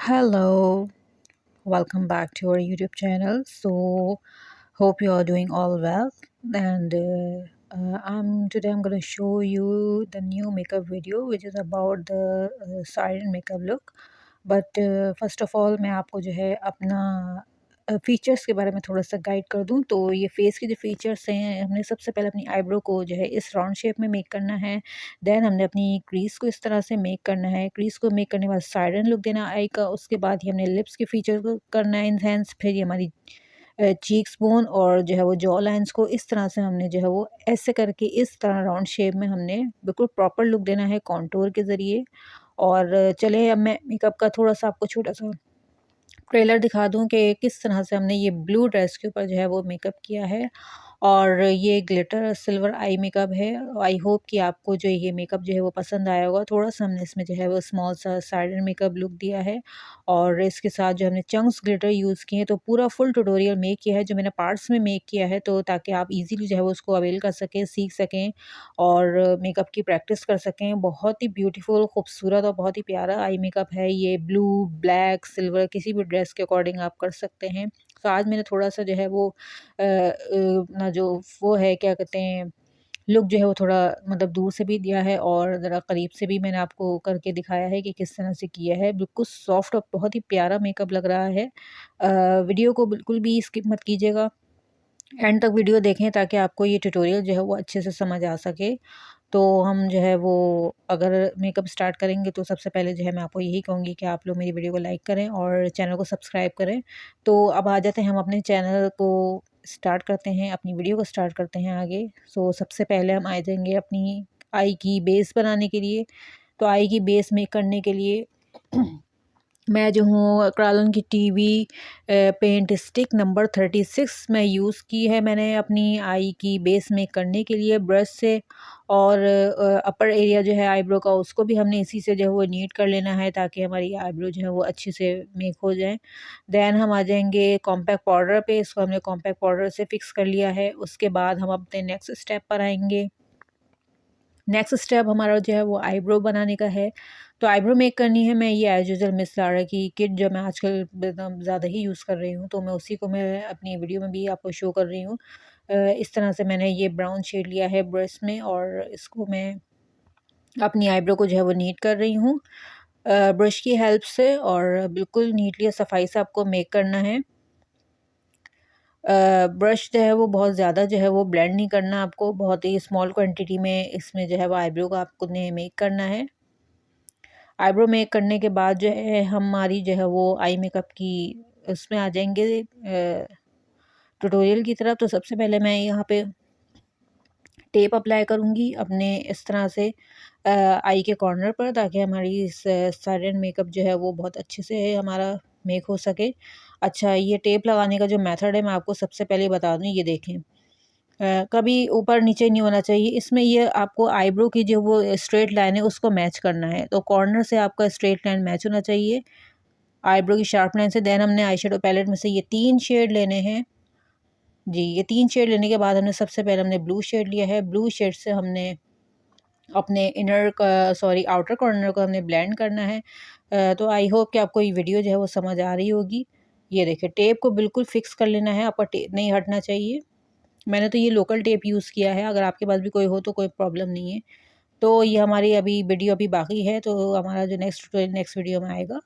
Hello, welcome back to our YouTube channel. So, hope you are doing all well. And I'm gonna show you the new makeup video, which is about the siren makeup look. But first of all, मैं आपको जो है अपना features के बारे में थोड़ा सा गाइड कर दूं। तो ये फेस के जो फीचर्स हैं, हमने सबसे पहले अपनी आईब्रो को जो है इस राउंड शेप में मेक करना है। देन हमने अपनी क्रीज को इस तरह से मेक करना है। क्रीज को मेक करने के बाद साइडन लुक देना आई का। उसके बाद ही हमने लिप्स के फीचर को करना है इनहेंस। फिर ये हमारी चीक्स बोन और जो है वो जॉ लाइन्स को इस तरह से हमने जो है वो ऐसे करके इस तरह राउंड शेप में हमने बिल्कुल प्रॉपर लुक देना है कॉन्टूर के ज़रिए। और चले अब मैं मेकअप का थोड़ा सा आपको छोटा सा ट्रेलर दिखा दूँ कि किस तरह से हमने ये ब्लू ड्रेस के ऊपर जो है वो मेकअप किया है। और ये ग्लिटर सिल्वर आई मेकअप है। आई होप कि आपको जो ये मेकअप जो है वो पसंद आया होगा। थोड़ा-सा हमने इसमें जो है वो स्मॉल सा साइडर मेकअप लुक दिया है और इसके साथ जो हमने चंक्स ग्लिटर यूज़ किए हैं। तो पूरा फुल ट्यूटोरियल मेक किया है, जो मैंने पार्ट्स में मेक किया है, तो ताकि आप इज़िली जो है वो उसको अवेल कर सकें, सीख सकें और मेकअप की प्रैक्टिस कर सकें। बहुत ही ब्यूटीफुल, खूबसूरत और बहुत ही प्यारा आई मेकअप है ये। ब्लू, ब्लैक, सिल्वर किसी भी ड्रेस के अकॉर्डिंग आप कर सकते हैं। तो आज मैंने थोड़ा-सा जो है वो अपना जो वो है क्या कहते हैं लुक जो है वो थोड़ा मतलब दूर से भी दिया है और ज़रा करीब से भी मैंने आपको करके दिखाया है कि किस तरह से किया है। बिल्कुल सॉफ्ट और बहुत ही प्यारा मेकअप लग रहा है। वीडियो को बिल्कुल भी स्किप मत कीजिएगा, एंड तक वीडियो देखें ताकि आपको ये ट्यूटोरियल जो है वो अच्छे से समझ आ सके। तो हम जो है वो अगर मेकअप स्टार्ट करेंगे तो सबसे पहले जो है मैं आपको यही कहूँगी कि आप लोग मेरी वीडियो को लाइक करें और चैनल को सब्सक्राइब करें। तो अब आ जाते हैं हम अपने चैनल को स्टार्ट करते हैं, अपनी वीडियो को स्टार्ट करते हैं आगे। सो सबसे पहले हम आ जाएंगे अपनी आई की बेस बनाने के लिए। तो आई की बेस मेक करने के लिए मैं जो हूँ क्रालन की टीवी पेंट स्टिक नंबर 36 मैं यूज़ की है मैंने अपनी आई की बेस मेक करने के लिए ब्रश से। और अपर एरिया जो है आईब्रो का उसको भी हमने इसी से जो है वो नीट कर लेना है ताकि हमारी आईब्रो जो है वो अच्छे से मेक हो जाए। देन हम आ जाएंगे कॉम्पैक्ट पाउडर पे। इसको हमने कॉम्पैक्ट पाउडर से फिक्स कर लिया है। उसके बाद हम अपने नेक्स्ट स्टेप पर आएंगे। नेक्स्ट स्टेप हमारा जो है वो आईब्रो बनाने का है। तो आईब्रो मेक करनी है। मैं ये एज यूजल मिस लारा की किट जो मैं आजकल एकदम ज़्यादा ही यूज़ कर रही हूँ, तो मैं उसी को मैं अपनी वीडियो में भी आपको शो कर रही हूँ। इस तरह से मैंने ये ब्राउन शेड लिया है ब्रश में और इसको मैं अपनी आईब्रो को जो है वो नीट कर रही हूँ ब्रश की हेल्प से। और बिल्कुल नीटली और सफाई से आपको मेक करना है। ब्रश जो है वो बहुत ज़्यादा जो है वो ब्लेंड नहीं करना आपको, बहुत ही स्मॉल क्वांटिटी में इसमें जो है वो आईब्रो को आपको ने मेक करना है। आईब्रो मेक करने के बाद जो है हमारी जो है वो आई मेकअप की उसमें आ जाएंगे ट्यूटोरियल की तरफ। तो सबसे पहले मैं यहाँ पे टेप अप्लाई करूँगी अपने इस तरह से आई के कॉर्नर पर, ताकि हमारी साइड मेकअप जो है वो बहुत अच्छे से हमारा मेक हो सके। अच्छा, ये टेप लगाने का जो मेथड है मैं आपको सबसे पहले बता दूँ। ये देखें, कभी ऊपर नीचे नहीं होना चाहिए इसमें। ये आपको आईब्रो की जो वो स्ट्रेट लाइन है उसको मैच करना है। तो कॉर्नर से आपका स्ट्रेट लाइन मैच होना चाहिए आईब्रो की शार्प लाइन से। देन हमने आई शेडो पैलेट में से ये 3 शेड लेने हैं जी। ये 3 शेड लेने के बाद हमने सबसे पहले हमने ब्लू शेड लिया है। ब्लू शेड से हमने अपने इनर का आउटर कॉर्नर को हमने ब्लेंड करना है। तो आई होप कि आपको ये वीडियो जो है वो समझ आ रही होगी। ये देखिए, टेप को बिल्कुल फिक्स कर लेना है, आपका टेप नहीं हटना चाहिए। मैंने तो ये लोकल टेप यूज़ किया है, अगर आपके पास भी कोई हो तो कोई प्रॉब्लम नहीं है। तो ये हमारी अभी वीडियो अभी बाकी है, तो हमारा जो नेक्स्ट वीडियो में आएगा